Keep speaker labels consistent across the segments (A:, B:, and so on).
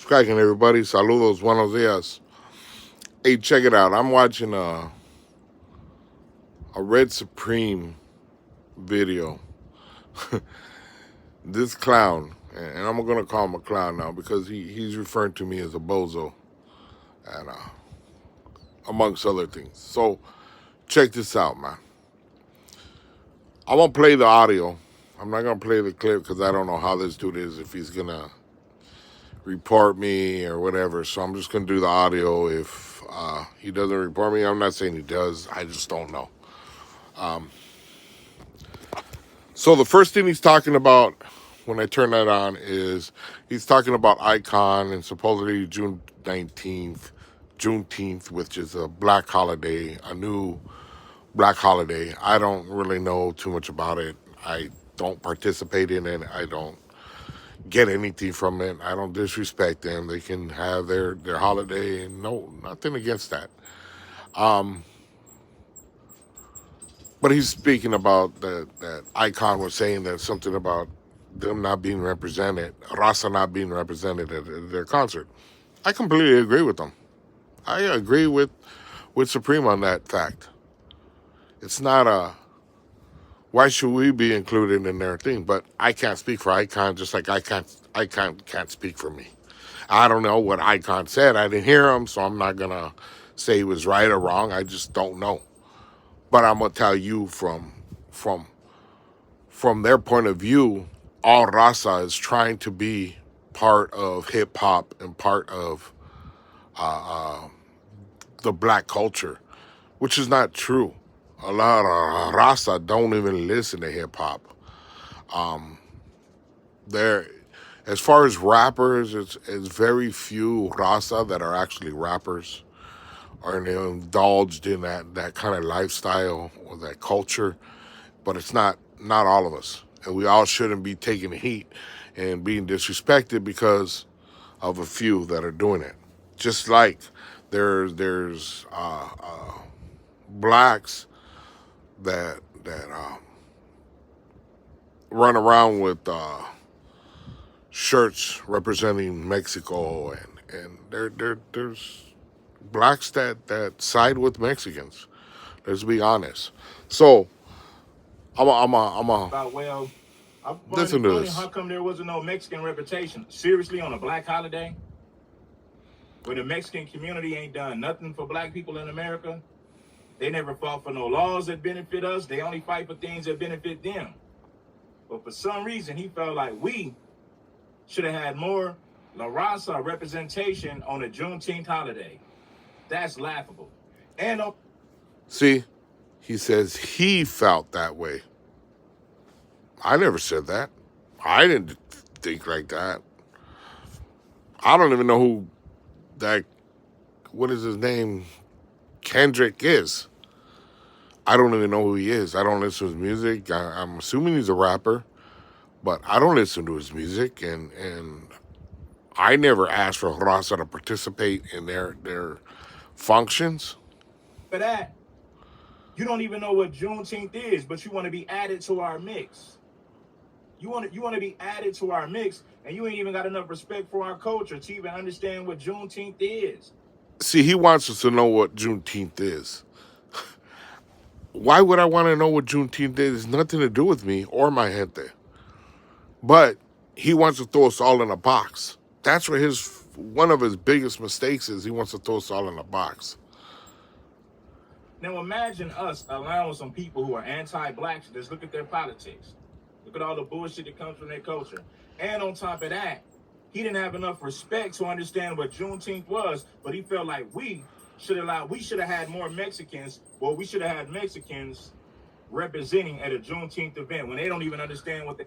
A: Cracking, everybody. Saludos, buenos dias. Hey, check it out. I'm watching a Red Supreme video. This clown, and I'm going to call him a clown now because he's referring to me as a bozo, and amongst other things. So, check this out, man. I'm going to play the audio. I'm not going to play the clip because I don't know how this dude is, if he's going to report me or whatever. So I'm just going to do the audio. If he doesn't report me, I'm not saying he does. I just don't know. So the first thing he's talking about when I turn that on is he's talking about Icon and supposedly June 19th, Juneteenth, which is a black holiday, a new black holiday. I don't really know too much about it. I don't participate in it. I don't get anything from it. I don't disrespect them. They can have their holiday, and no, nothing against that. But he's speaking about that Icon was saying that something about them not being represented, raza not being represented at their concert. I completely agree with them. I agree with Supreme on that fact. It's not why should we be included in their thing? But I can't speak for Icon, just like Icon can't speak for me. I don't know what Icon said. I didn't hear him, so I'm not gonna say he was right or wrong. I just don't know. But I'm gonna tell you from their point of view, all raza is trying to be part of hip hop and part of the black culture, which is not true. A lot of raza don't even listen to hip hop. There, as far as rappers, it's very few raza that are actually rappers or indulged in that kind of lifestyle or that culture. But it's not all of us, and we all shouldn't be taking heat and being disrespected because of a few that are doing it. Just like there's blacks that run around with shirts representing Mexico, and there's blacks that side with Mexicans. Let's be honest. So I'm a
B: well, I'm
A: listen to
B: funny.
A: this.
B: How come there wasn't no Mexican representation? Seriously, on a black holiday, where the Mexican community ain't done nothing for black people in America. They never fought for no laws that benefit us. They only fight for things that benefit them. But for some reason, he felt like we should have had more La Raza representation on a Juneteenth holiday. That's laughable. And
A: See, he says he felt that way. I never said that. I didn't think like that. I don't even know who that, what is his name, Kendrick is. I don't even know who he is. I don't listen to his music. I'm assuming he's a rapper, but I don't listen to his music, and I never asked for Raza to participate in their functions.
B: for that, you don't even know what Juneteenth is, but you want to be added to our mix. You want to be added to our mix, and you ain't even got enough respect for our culture to even understand what Juneteenth is.
A: See, he wants us to know what Juneteenth is. Why would I want to know what Juneteenth is? It's nothing to do with me or my gente. But he wants to throw us all in a box. That's where one of his biggest mistakes is. He wants to throw us all in a box.
B: Now imagine us allowing some people who are anti-black to just look at their politics. Look at all the bullshit that comes from their culture. And on top of that, he didn't have enough respect to understand what Juneteenth was, but he felt like we should have had more Mexicans, well, we should have had Mexicans representing at a Juneteenth event when they don't even understand what they...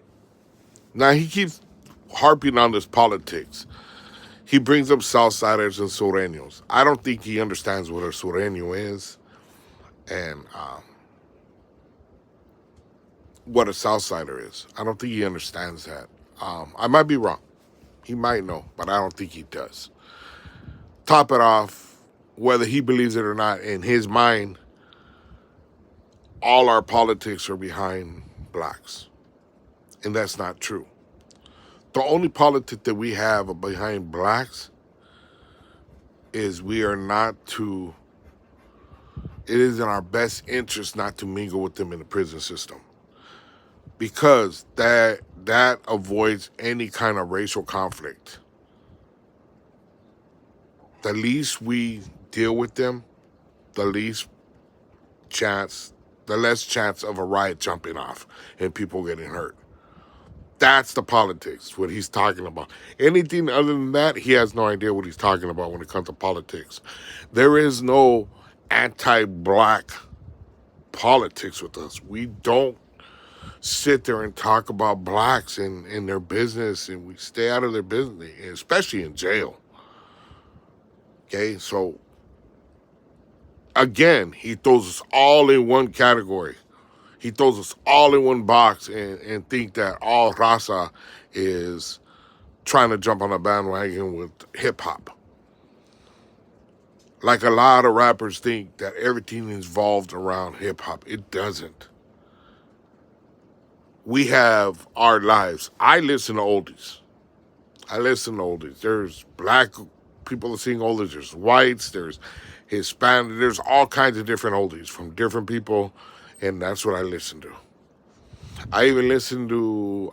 A: Now, he keeps harping on this politics. He brings up Southsiders and Sureños. I don't think he understands what a Sureño is and what a Southsider is. I don't think he understands that. I might be wrong. He might know, but I don't think he does. Top it off, whether he believes it or not, in his mind, all our politics are behind blacks. And that's not true. The only politic that we have behind blacks is we are not to, it is in our best interest not to mingle with them in the prison system. Because that avoids any kind of racial conflict. The least we deal with them, the less chance of a riot jumping off and people getting hurt. That's the politics, what he's talking about. Anything other than that, he has no idea what he's talking about when it comes to politics. There is no anti-black politics with us. We don't sit there and talk about blacks and their business, and we stay out of their business, especially in jail. Okay, so again, he throws us all in one category. He throws us all in one box and think that all raza is trying to jump on a bandwagon with hip hop. Like a lot of rappers think that everything is involved around hip hop. It doesn't. We have our lives. I listen to oldies. There's black people that sing oldies. There's whites. There's Hispanic. There's all kinds of different oldies from different people, and that's what I listen to. I even listen to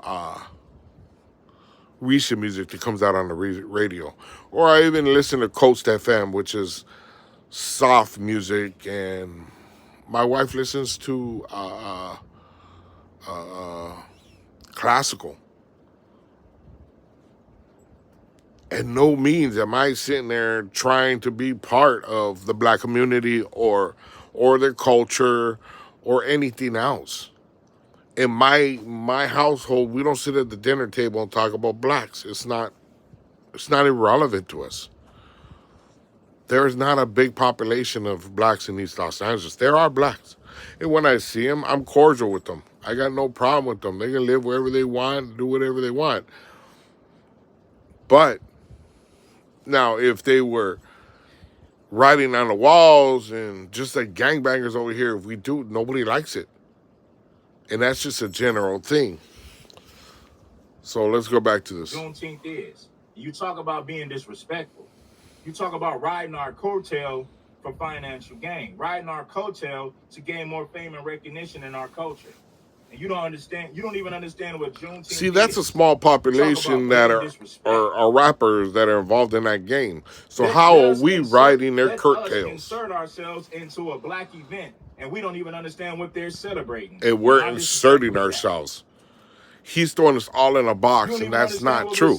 A: recent music that comes out on the radio, or I even listen to Coast FM, which is soft music, and my wife listens to classical. And no means am I sitting there trying to be part of the black community or their culture or anything else. In my household, we don't sit at the dinner table and talk about blacks. It's not irrelevant to us. There is not a big population of blacks in East Los Angeles. There are blacks. And when I see them, I'm cordial with them. I got no problem with them. They can live wherever they want, do whatever they want. But now, if they were writing on the walls and just like gangbangers over here, if we do, nobody likes it. And that's just a general thing. So let's go back to this.
B: Juneteenth is. You talk about being disrespectful. You talk about riding our coattail for financial gain, riding our coattail to gain more fame and recognition in our culture. And you don't understand. You don't even understand what Juneteenth is.
A: See, that's a small population that are rappers that are involved in that game. So how are we riding their coattails?
B: Let us insert ourselves into a black event, and we don't even understand what they're celebrating.
A: And we're inserting ourselves. He's throwing us all in a box, and that's not true.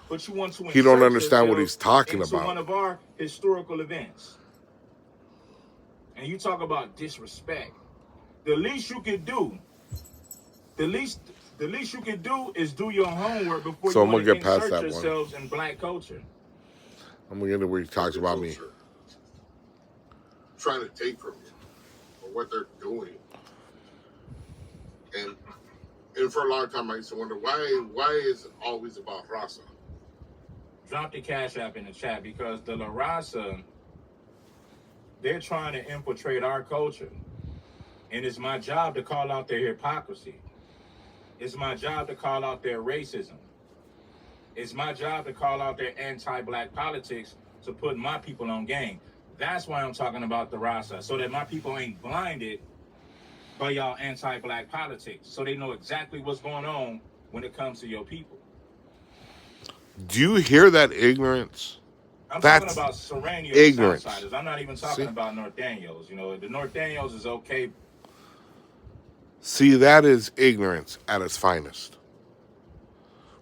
B: But you want to
A: he don't understand what he's talking about.
B: One of our historical events, and you talk about disrespect. The least you can do. The least you can do is do your homework before you want to insert yourselves in black culture.
A: I'm gonna get to where he talks about me trying to take from you or what they're doing, and for a long time I used to wonder why is it always about raza?
B: Drop the Cash App in the chat, because the La Raza, they're trying to infiltrate our culture, and it's my job to call out their hypocrisy. It's my job to call out their racism. It's my job to call out their anti-black politics to put my people on game. That's why I'm talking about the raza, so that my people ain't blinded by y'all anti-black politics, so they know exactly what's going on when it comes to your people.
A: Do you hear that ignorance?
B: I'm talking about Serrano Southsiders. I'm not even talking about North Daniels. You know, the North Daniels is okay.
A: See, that is ignorance at its finest.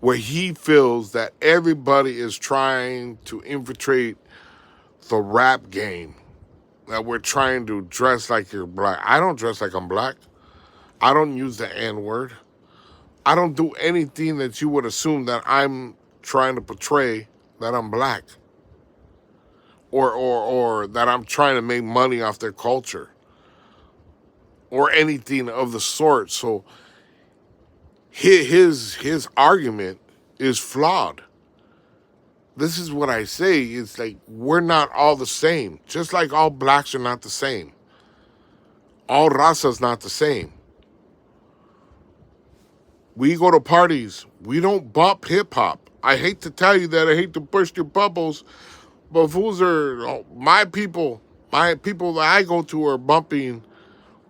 A: Where he feels that everybody is trying to infiltrate the rap game. That we're trying to dress like you're black. I don't dress like I'm black. I don't use the N-word. I don't do anything that you would assume that I'm trying to portray that I'm black. Or that I'm trying to make money off their culture. Or anything of the sort. So his argument is flawed. This is what I say. It's like, we're not all the same. Just like all blacks are not the same. All raza is not the same. We go to parties. We don't bump hip hop. I hate to tell you that. I hate to burst your bubbles, but fools are my people. My people that I go to are bumping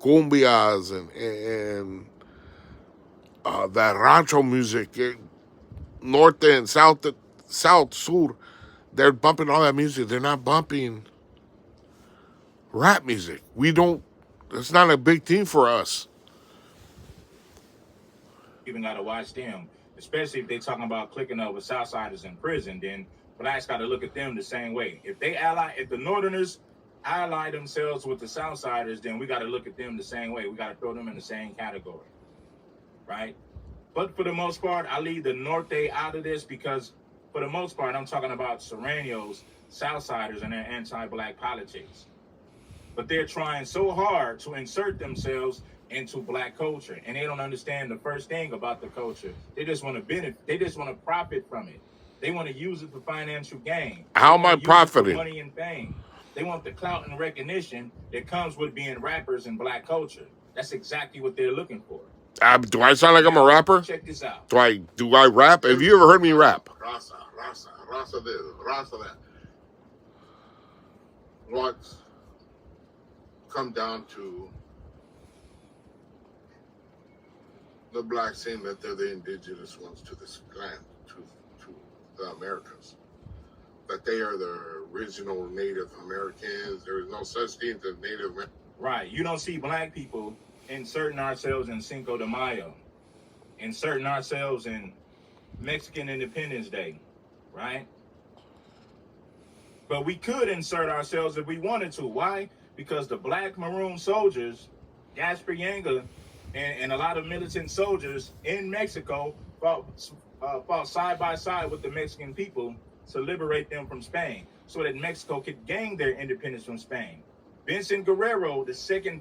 A: cumbias and that rancho music, norte and south, sur. They're bumping all that music. They're not bumping rap music. We don't. It's not a big thing for us.
B: Even got to watch them, especially if they talking about clicking up with Southsiders in prison. Then blacks got to look at them the same way. If the Northerners ally themselves with the Southsiders, then we got to look at them the same way. We got to throw them in the same category, right? But for the most part, I leave the Norte out of this because, for the most part, I'm talking about Serranos, Southsiders, and their anti-black politics. But they're trying so hard to insert themselves into black culture, and they don't understand the first thing about the culture. They just want to benefit. They just want to profit from it. They want to use it for financial gain.
A: How am I profiting?
B: Money and fame. They want the clout and recognition that comes with being rappers in black culture. That's exactly what they're looking for.
A: Do I sound like I'm a rapper?
B: Check this out.
A: Do I rap? Have you ever heard me rap? Raza this, raza that. What's come down to the blacks saying that they're the indigenous ones to this land, to the Americas. That they are the original Native Americans. There is no such thing as Native Americans.
B: Right. You don't see black people inserting ourselves in Cinco de Mayo, inserting ourselves in Mexican Independence Day, right? But we could insert ourselves if we wanted to. Why? Because the black maroon soldiers, Gaspar Yanga, and a lot of militant soldiers in Mexico fought side by side with the Mexican people to liberate them from Spain, so that Mexico could gain their independence from Spain. Vincent Guerrero, the second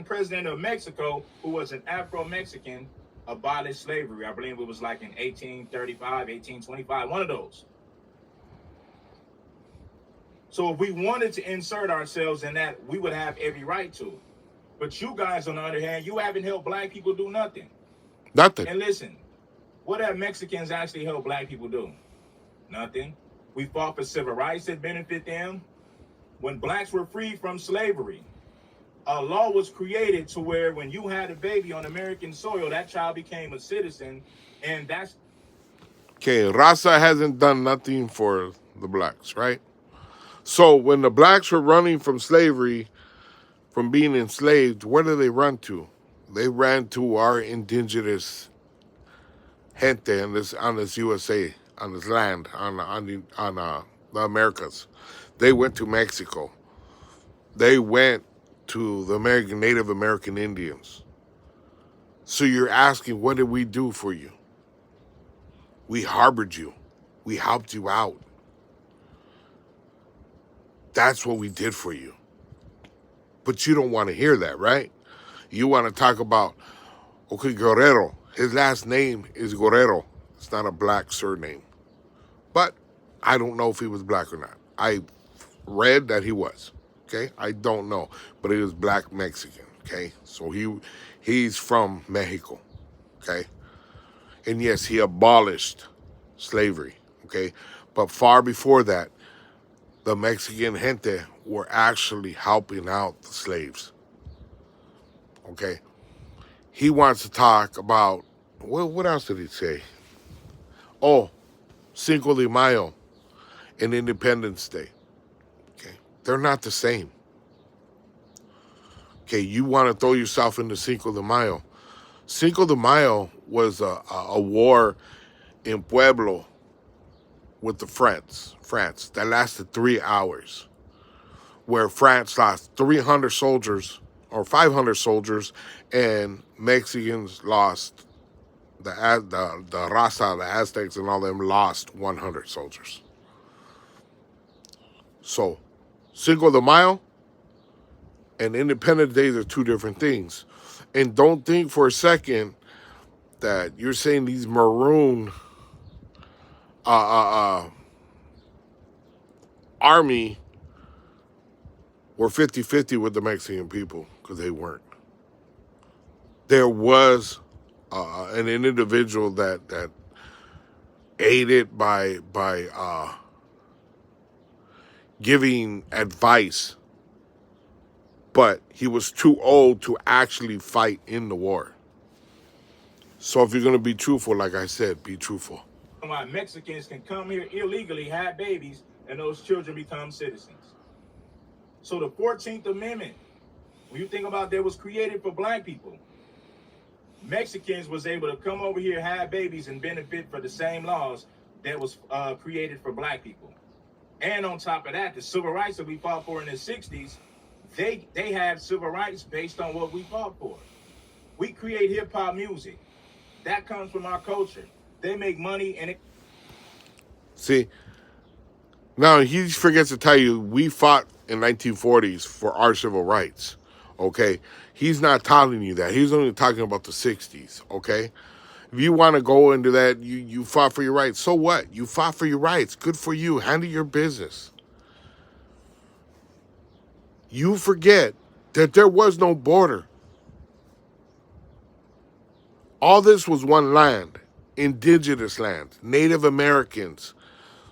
B: president of Mexico, who was an Afro-Mexican, abolished slavery. I believe it was like in 1835, 1825, one of those. So if we wanted to insert ourselves in that, we would have every right to. But you guys, on the other hand, you haven't helped black people do nothing.
A: Nothing.
B: And listen, what have Mexicans actually helped black people do? Nothing. We fought for civil rights that benefit them. When blacks were freed from slavery, a law was created to where when you had a baby on American soil, that child became a citizen, and that's...
A: Okay, raza hasn't done nothing for the blacks, right? So when the blacks were running from slavery, from being enslaved, where did they run to? They ran to our indigenous gente on this USA, on this land, on the Americas. They went to Mexico. They went to the Native American Indians. So you're asking, what did we do for you? We harbored you. We helped you out. That's what we did for you. But you don't want to hear that, right? You want to talk about, okay, Guerrero. His last name is Guerrero. It's not a black surname. But I don't know if he was black or not. I read that he was, okay? I don't know. But he was black Mexican, okay? So he's from Mexico, okay? And yes, he abolished slavery, okay? But far before that, the Mexican gente were actually helping out the slaves. Okay? He wants to talk about, well, what else did he say? Oh, Cinco de Mayo and Independence Day. Okay? They're not the same. Okay, you want to throw yourself into Cinco de Mayo. Cinco de Mayo was a war in Pueblo with the France that lasted 3 hours, where France lost 300 soldiers or 500 soldiers, and Mexicans lost, the raza, the Aztecs and all them lost 100 soldiers. So, Cinco de Mayo and Independence Day are two different things. And don't think for a second that you're saying these maroon army were 50-50 with the Mexican people, because they weren't. There was an individual that aided by giving advice, but he was too old to actually fight in the war. So if you're going to be truthful, like I said, be truthful.
B: Why Mexicans can come here illegally, have babies, and those children become citizens. So the 14th Amendment, when you think about that, was created for black people. Mexicans was able to come over here, have babies, and benefit for the same laws that was created for black people. And on top of that, the civil rights that we fought for in the 60s, they have civil rights based on what we fought for. We create hip-hop music. That comes from our culture. They make money and it...
A: See, now he forgets to tell you we fought in 1940s for our civil rights. Okay, he's not telling you that. He's only talking about the 60s. Okay, if you want to go into that, you fought for your rights. So what? You fought for your rights. Good for you. Handle your business. You forget that there was no border. All this was one land, indigenous land, Native Americans.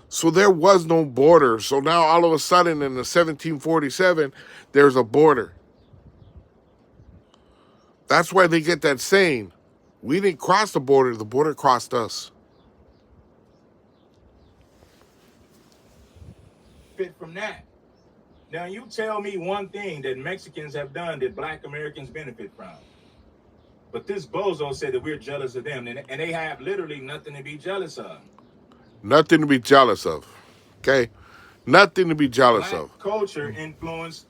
A: So there was no border. So now all of a sudden in the 1747, there's a border. That's why they get that saying, we didn't cross the border crossed us.
B: Fit from that. Now you tell me one thing that Mexicans have done that black Americans benefit from. But this bozo said that we're jealous of them, and they have literally nothing to be jealous of.
A: Nothing to be jealous of. Okay? Nothing to be jealous of.
B: Culture influence,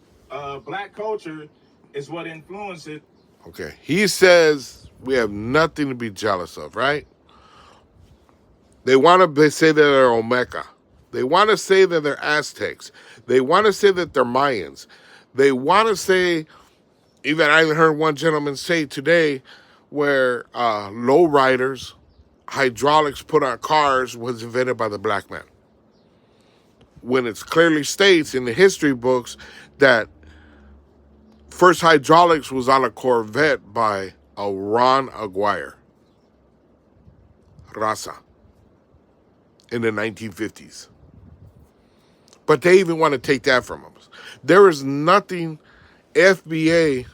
B: black culture is what influences.
A: Okay. He says we have nothing to be jealous of, right? They want to say that they're Olmeca. They want to say that they're Aztecs. They want to say that they're Mayans. They want to say, even I heard one gentleman say today, where lowriders, hydraulics put on cars was invented by the black man. When it clearly states in the history books that first hydraulics was on a Corvette by a Ron Aguirre, raza, in the 1950s. But they even want to take that from us. There is nothing FBA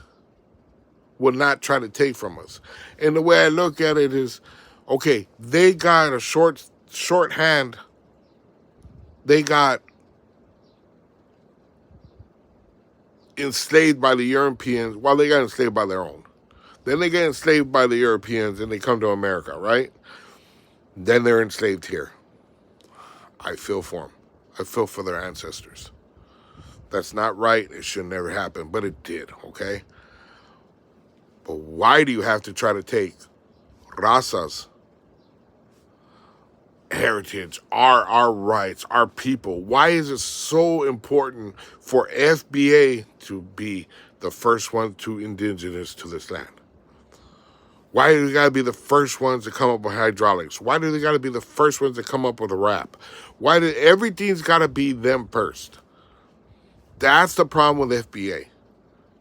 A: will not try to take from us. And the way I look at it is, okay, they got a shorthand. They got enslaved by the Europeans. Well, they got enslaved by their own. Then they get enslaved by the Europeans and they come to America, right? Then they're enslaved here. I feel for them. I feel for their ancestors. That's not right. It should never happen, but it did, okay? But why do you have to try to take raza's heritage, our rights, our people? Why is it so important for FBA to be the first one to indigenous to this land? Why do they got to be the first ones to come up with hydraulics? Why do they got to be the first ones to come up with a rap? Why do everything's got to be them first? That's the problem with FBA.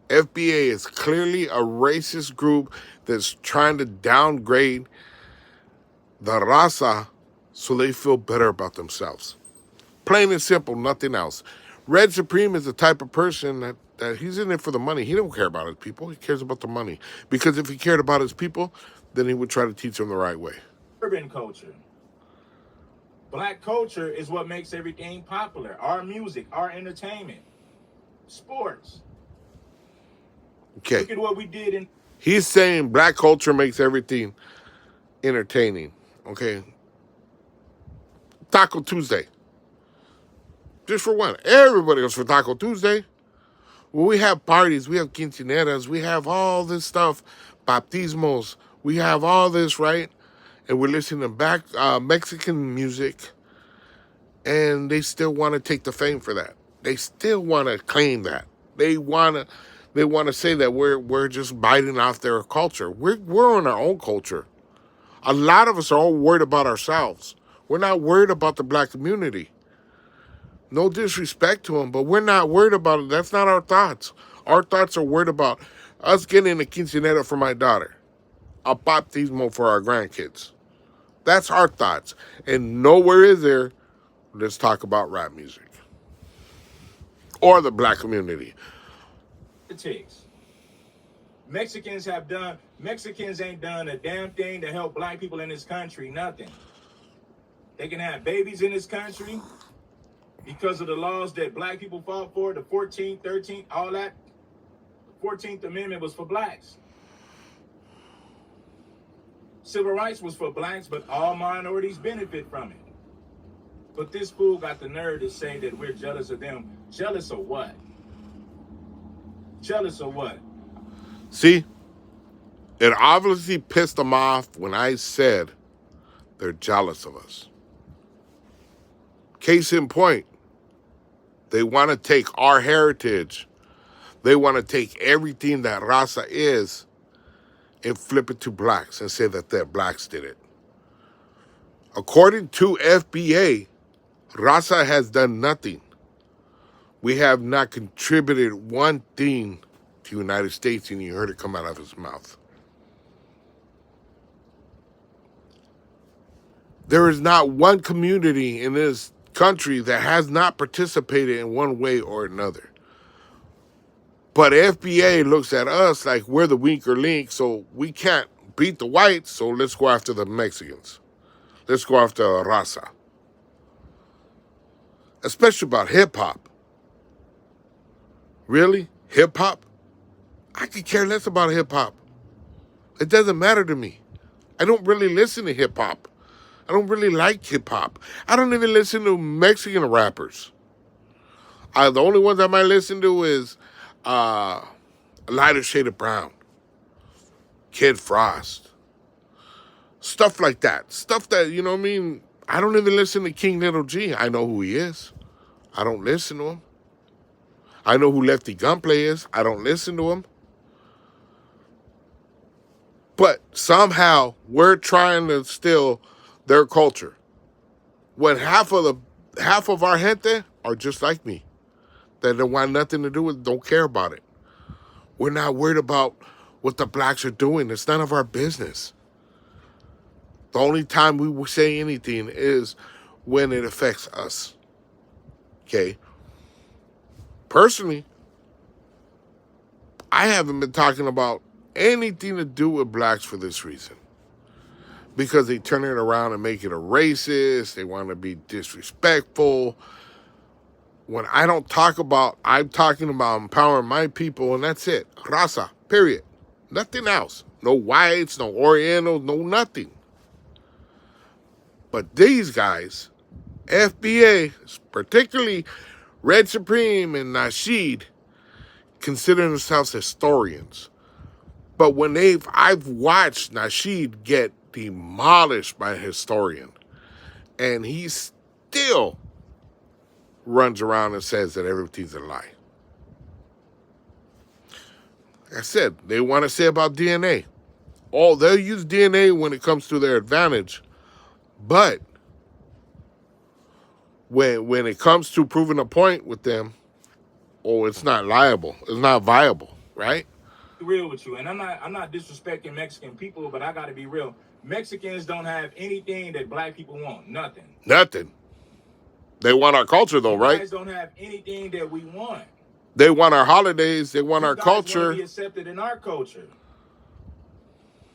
A: FBA is clearly a racist group that's trying to downgrade the raza so they feel better about themselves. Plain and simple, nothing else. Red Supreme is the type of person that he's in it for the money. He don't care about his people. He cares about the money. Because if he cared about his people, then he would try to teach them the right way.
B: Urban culture. Black culture is what makes everything popular. Our music, our entertainment, sports.
A: Okay.
B: Look at what we did in...
A: He's saying black culture makes everything entertaining. Okay. Taco Tuesday. Just for one. Everybody goes for Taco Tuesday. When we have parties, we have quinceañeras, we have all this stuff, baptismos, we have all this, right? And we're listening to back Mexican music, and they still want to take the fame for that. They still want to claim that. They want to say that we're just biting off their culture. We're on our own culture. A lot of us are all worried about ourselves. We're not worried about the black community. No disrespect to them, but we're not worried about it. That's not our thoughts. Our thoughts are worried about us getting a quinceañera for my daughter. a baptismo for our grandkids. That's our thoughts. And nowhere is there, let's talk about rap music. Or the black community.
B: Politics. Mexicans ain't done a damn thing to help black people in this country. Nothing. They can have babies in this country because of the laws that black people fought for, the 14th, 13th, all that. The 14th Amendment was for blacks. Civil rights was for blacks, but all minorities benefit from it. But this fool got the nerve to say that we're jealous of them. Jealous of what? Jealous of what?
A: See, it obviously pissed them off when I said they're jealous of us. Case in point, they want to take our heritage. They want to take everything that raza is and flip it to blacks and say that the blacks did it. According to FBA, raza has done nothing. We have not contributed one thing to the United States, and you heard it come out of his mouth. There is not one community in this country that has not participated in one way or another. But FBA looks at us like we're the weaker link, so we can't beat the whites, so let's go after the Mexicans. Let's go after raza. Especially about hip-hop. Really? Hip-hop? I could care less about hip-hop. It doesn't matter to me. I don't really listen to hip-hop. I don't really like hip-hop. I don't even listen to Mexican rappers. The only ones I might listen to is a lighter shade of brown, Kid Frost, stuff like that. Stuff that, you know what I mean? I don't even listen to King Little G. I know who he is. I don't listen to him. I know who Lefty Gunplay is. I don't listen to him. But somehow we're trying to steal their culture. When half of our gente are just like me. That don't want nothing to do with, don't care about it. We're not worried about what the blacks are doing. It's none of our business. The only time we will say anything is when it affects us. Okay? Personally, I haven't been talking about anything to do with blacks for this reason. Because they turn it around and make it a racist. They want to be disrespectful. When I don't talk about, I'm talking about empowering my people, and that's it. Raza, period. Nothing else. No whites, no Orientals, no nothing. But these guys, FBA, particularly Red Supreme and Nasheed, consider themselves historians. But when I've watched Nasheed get demolished by a historian, and he still runs around and says that everything's a lie. Like I said, they want to say about DNA. They'll use DNA when it comes to their advantage, but when it comes to proving a point with them, it's not liable. It's not viable, right?
B: Real with you, and I'm not disrespecting Mexican people, but I got to be real. Mexicans don't have anything that black people want. Nothing.
A: They want our culture, though, right?
B: You guys don't have anything that we want.
A: They want our holidays. They want our culture.
B: You guys want to be accepted in our culture,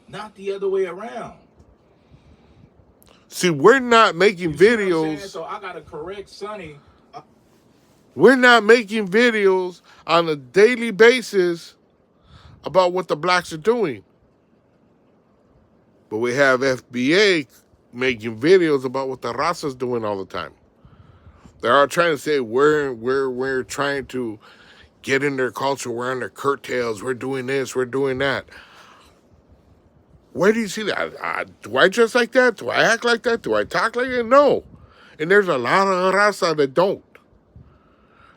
B: not the other way around.
A: See, we're not making videos.
B: So I gotta correct Sonny.
A: We're not making videos on a daily basis about what the blacks are doing. But we have FBA making videos about what the raza's doing all the time. They are trying to say we're trying to get in their culture, we're on their curtails, we're doing this, we're doing that. Where do you see that? Do I dress like that? Do I act like that? Do I talk like that? No. And there's a lot of raza that don't.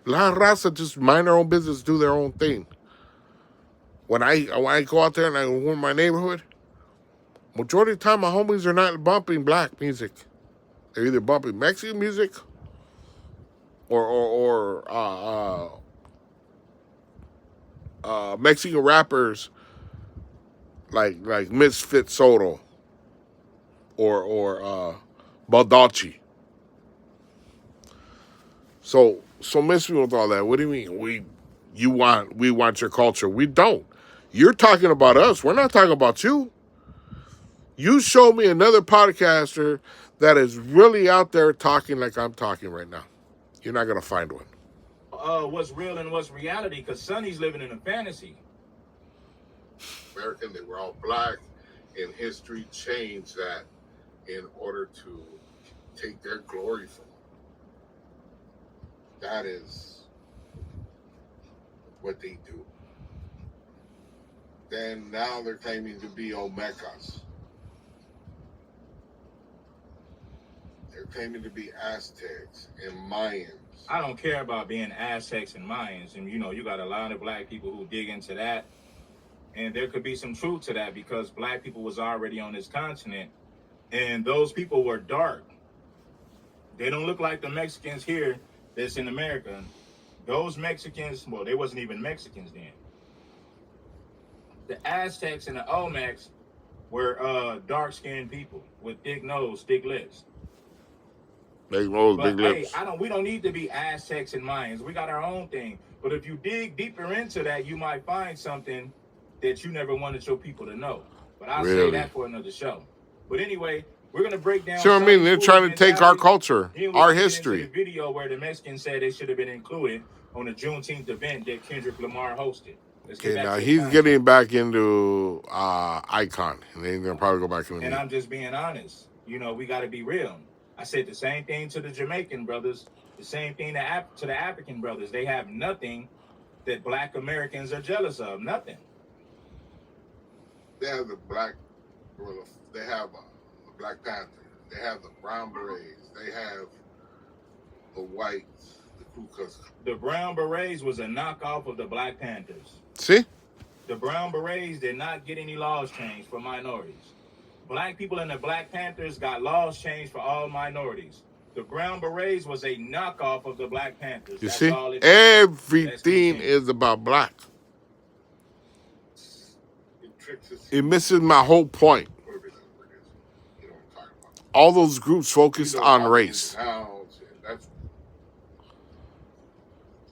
A: A lot of raza just mind their own business, do their own thing. When I go out there and I go in my neighborhood, majority of the time my homies are not bumping black music. They're either bumping Mexican music or Mexican rappers like Misfit Soto or Baldacci. So miss me with all that. What do you mean we want your culture? We don't. You're talking about us. We're not talking about you. You show me another podcaster that is really out there talking like I'm talking right now. You're not gonna find one.
B: What's real and what's reality? Because Sonny's living in a fantasy.
A: American, they were all black, and history changed that in order to take their glory from them. That is what they do. Then now they're claiming to be Olmecas. They're claiming to be Aztecs and Mayans.
B: I don't care about being Aztecs and Mayans. And, you got a lot of black people who dig into that. And there could be some truth to that because black people was already on this continent. And those people were dark. They don't look like the Mexicans here that's in America. Those Mexicans, well, they wasn't even Mexicans then. The Aztecs and the Olmecs were dark-skinned people with thick nose, thick lips.
A: Big nose, big lips.
B: Hey, we don't need to be Aztecs and Mayans. We got our own thing. But if you dig deeper into that, you might find something that you never wanted your people to know. But I'll say that for another show. But anyway, we're gonna break down.
A: See what I mean? They're trying to take our culture, our history.
B: The video where the Mexicans said they should have been included on the Juneteenth event that Kendrick Lamar hosted.
A: Okay, now he's getting back into Icon, and then they'll probably go back into.
B: And I'm just being honest. We got to be real. I said the same thing to the Jamaican brothers, the same thing to the African brothers. They have nothing that black Americans are jealous of. Nothing.
A: They have the black, they have the Black Panther. They have the Brown Berets. They have the whites, the Ku Klux.
B: The Brown Berets was a knockoff of the Black Panthers.
A: See?
B: The Brown Berets did not get any laws changed for minorities. Black people in the Black Panthers got laws changed for all minorities. The Brown Berets was a knockoff of the Black Panthers.
A: You see? Everything is about black. It misses my whole point. All those groups focused on race.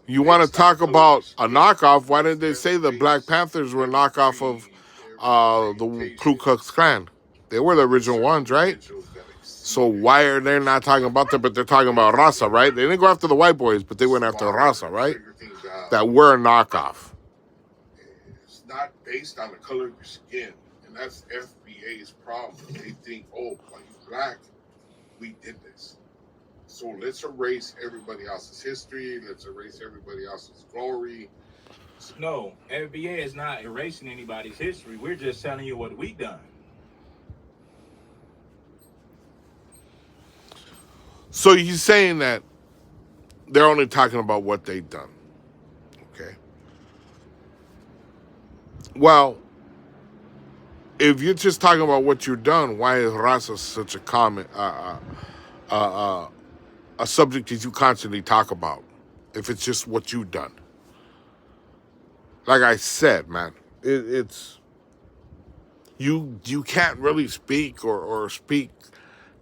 A: You want to talk about a knockoff? Why didn't they say the Black Panthers were a knockoff of the Ku Klux Klan? They were the original ones, right? So why are they not talking about that, but they're talking about raza, right? They didn't go after the white boys, but they went after raza, right? That were a knockoff. It's not based on the color of your skin, and that's FBA's problem. They think, oh, like you black, we did this. So let's erase everybody else's history. Let's erase everybody else's glory.
B: No, FBA is not erasing anybody's history. We're just telling you what we done.
A: So you're saying that they're only talking about what they've done. Okay. Well, if you're just talking about what you've done, why is raza such a common a subject that you constantly talk about? If it's just what you've done. Like I said, man, it's you can't really speak or speak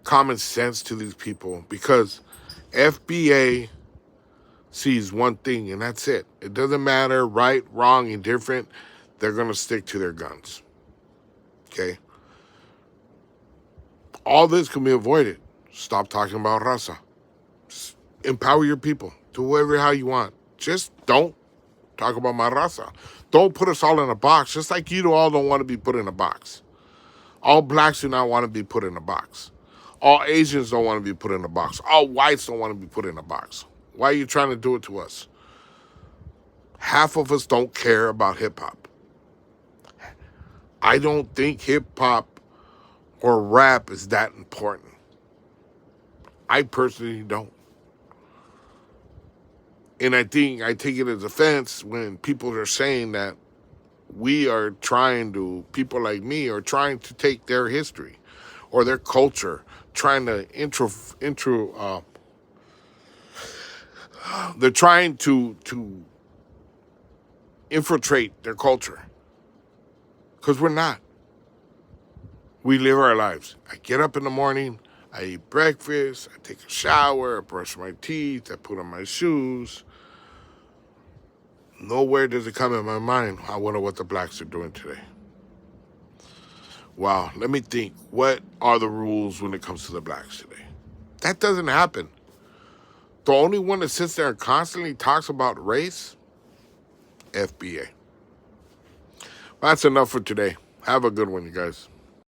A: common sense to these people because FBA sees one thing and that's it. It doesn't matter right, wrong, indifferent. They're going to stick to their guns. Okay? All this can be avoided. Stop talking about raza. Just empower your people. Do whatever how you want. Just don't talk about my raza. Don't put us all in a box, just like you all don't want to be put in a box. All blacks do not want to be put in a box. All Asians don't want to be put in a box. All whites don't want to be put in a box. Why are you trying to do it to us? Half of us don't care about hip-hop. I don't think hip-hop or rap is that important. I personally don't. And I take it as offense when people are saying that people like me are trying to take their history or their culture, trying to they're trying to infiltrate their culture. Because we're not. We live our lives. I get up in the morning, I eat breakfast, I take a shower, I brush my teeth, I put on my shoes. Nowhere does it come in my mind, I wonder what the blacks are doing today. Wow, let me think. What are the rules when it comes to the blacks today? That doesn't happen. The only one that sits there and constantly talks about race, FBA. That's enough for today. Have a good one, you guys.